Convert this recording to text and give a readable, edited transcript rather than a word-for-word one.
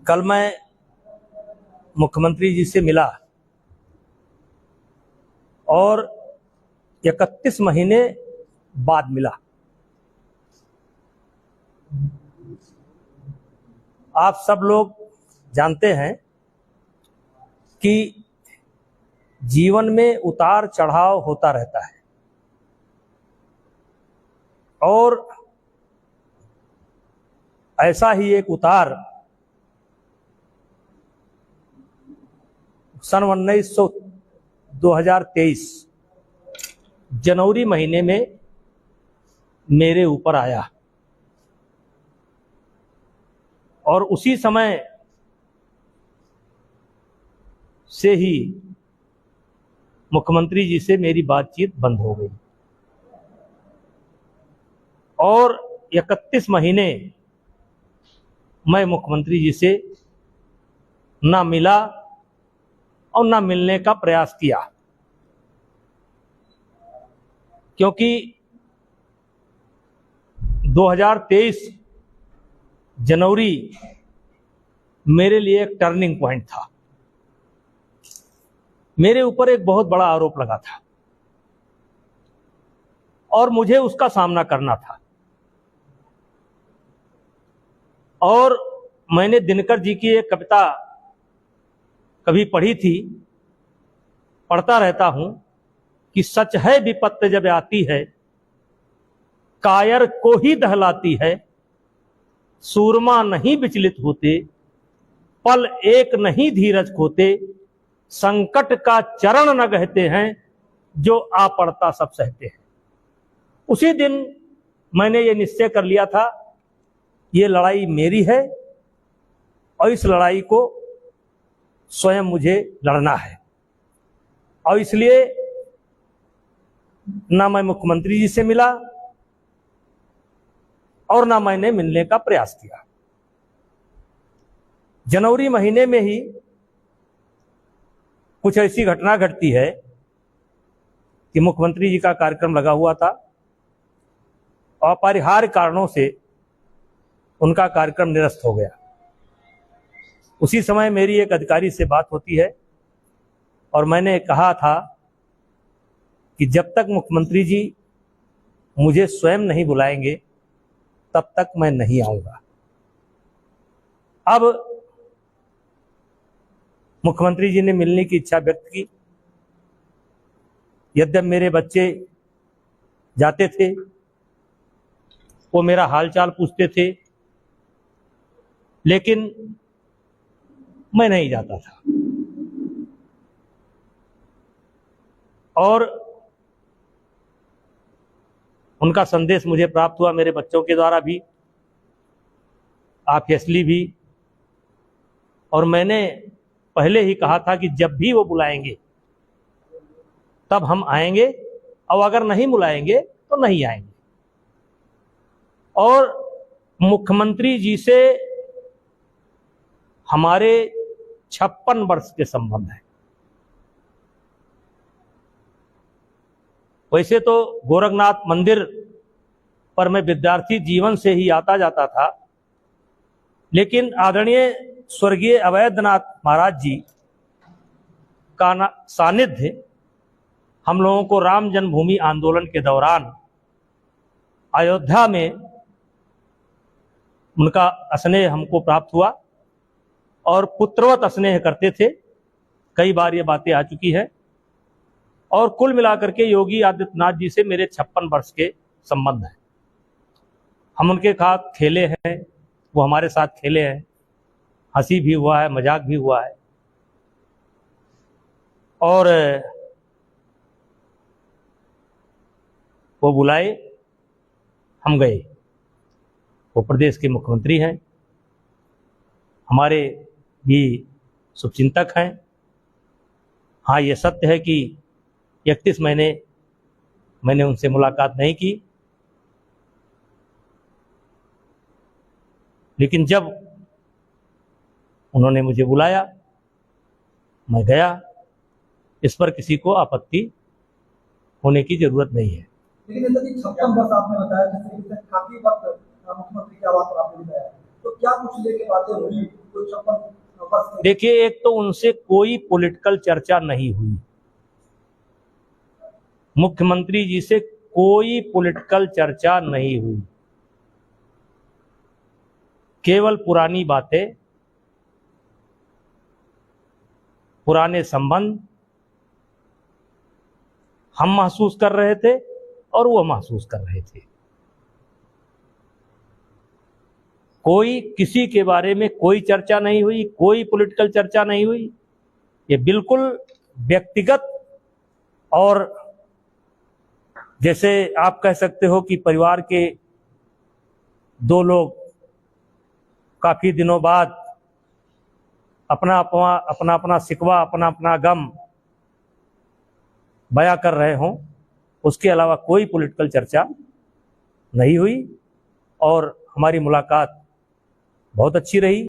कल मैं मुख्यमंत्री जी से मिला और 31 महीने बाद मिला। आप सब लोग जानते हैं कि जीवन में उतार चढ़ाव होता रहता है और ऐसा ही एक उतार सन 2023 जनवरी महीने में मेरे ऊपर आया और उसी समय से ही मुख्यमंत्री जी से मेरी बातचीत बंद हो गई और 31 महीने मैं मुख्यमंत्री जी से ना मिला और ना मिलने का प्रयास किया, क्योंकि 2023 जनवरी मेरे लिए एक टर्निंग पॉइंट था। मेरे ऊपर एक बहुत बड़ा आरोप लगा था और मुझे उसका सामना करना था। और मैंने दिनकर जी की एक कविता कभी पढ़ी थी, पढ़ता रहता हूं कि सच है विपत्ति जब आती है, कायर को ही दहलाती है, सूरमा नहीं विचलित होते, पल एक नहीं धीरज खोते, संकट का चरण न गहते हैं, जो आ पड़ता सब सहते हैं। उसी दिन मैंने ये निश्चय कर लिया था, ये लड़ाई मेरी है और इस लड़ाई को स्वयं मुझे लड़ना है। और इसलिए ना मैं मुख्यमंत्री जी से मिला और ना मैंने मिलने का प्रयास किया। जनवरी महीने में ही कुछ ऐसी घटना घटती है कि मुख्यमंत्री जी का कार्यक्रम लगा हुआ था, अपरिहार्य कारणों से उनका कार्यक्रम निरस्त हो गया। उसी समय मेरी एक अधिकारी से बात होती है और मैंने कहा था कि जब तक मुख्यमंत्री जी मुझे स्वयं नहीं बुलाएंगे तब तक मैं नहीं आऊंगा। अब मुख्यमंत्री जी ने मिलने की इच्छा व्यक्त की। यद्यपि मेरे बच्चे जाते थे, वो मेरा हालचाल पूछते थे, लेकिन मैं नहीं जाता था। और उनका संदेश मुझे प्राप्त हुआ मेरे बच्चों के द्वारा भी, ऑब्वियसली भी। और मैंने पहले ही कहा था कि जब भी वो बुलाएंगे तब हम आएंगे, और अगर नहीं बुलाएंगे तो नहीं आएंगे। और मुख्यमंत्री जी से हमारे 56 वर्ष के संबंध है। वैसे तो गोरखनाथ मंदिर पर मैं विद्यार्थी जीवन से ही आता जाता था, लेकिन आदरणीय स्वर्गीय अवैधनाथ महाराज जी का सानिध्य हम लोगों को राम जन्मभूमि आंदोलन के दौरान अयोध्या में उनका स्नेह हमको प्राप्त हुआ और पुत्रवत स्नेह करते थे। कई बार ये बातें आ चुकी है। और कुल मिलाकर के योगी आदित्यनाथ जी से मेरे 56 वर्ष के संबंध हैं। हम उनके साथ खेले हैं, वो हमारे साथ खेले हैं, हंसी भी हुआ है, मजाक भी हुआ है। और वो बुलाए, हम गए। वो प्रदेश के मुख्यमंत्री हैं, हमारे भी शुभचिंतक हैं। हाँ, ये सत्य है कि 31 महीने मैंने उनसे मुलाकात नहीं की, लेकिन जब उन्होंने मुझे बुलाया मैं गया। इस पर किसी को आपत्ति होने की जरूरत नहीं है। लेकिन 56 वर्ष आपने बताया, काफी वक्त मुख्यमंत्री के आवास पर आपने बताया, तो क्या कुछ लेके बातें हुई, कोई 56 बस देखिए, एक तो उनसे कोई पॉलिटिकल चर्चा नहीं हुई, मुख्यमंत्री जी से कोई पॉलिटिकल चर्चा नहीं हुई, केवल पुरानी बातें, पुराने संबंध हम महसूस कर रहे थे और वो महसूस कर रहे थे। कोई किसी के बारे में कोई चर्चा नहीं हुई, कोई पॉलिटिकल चर्चा नहीं हुई। ये बिल्कुल व्यक्तिगत और जैसे आप कह सकते हो कि परिवार के दो लोग काफी दिनों बाद अपना अपना शिकवा, अपना अपना गम बयां कर रहे हों, उसके अलावा कोई पॉलिटिकल चर्चा नहीं हुई और हमारी मुलाकात बहुत अच्छी रही।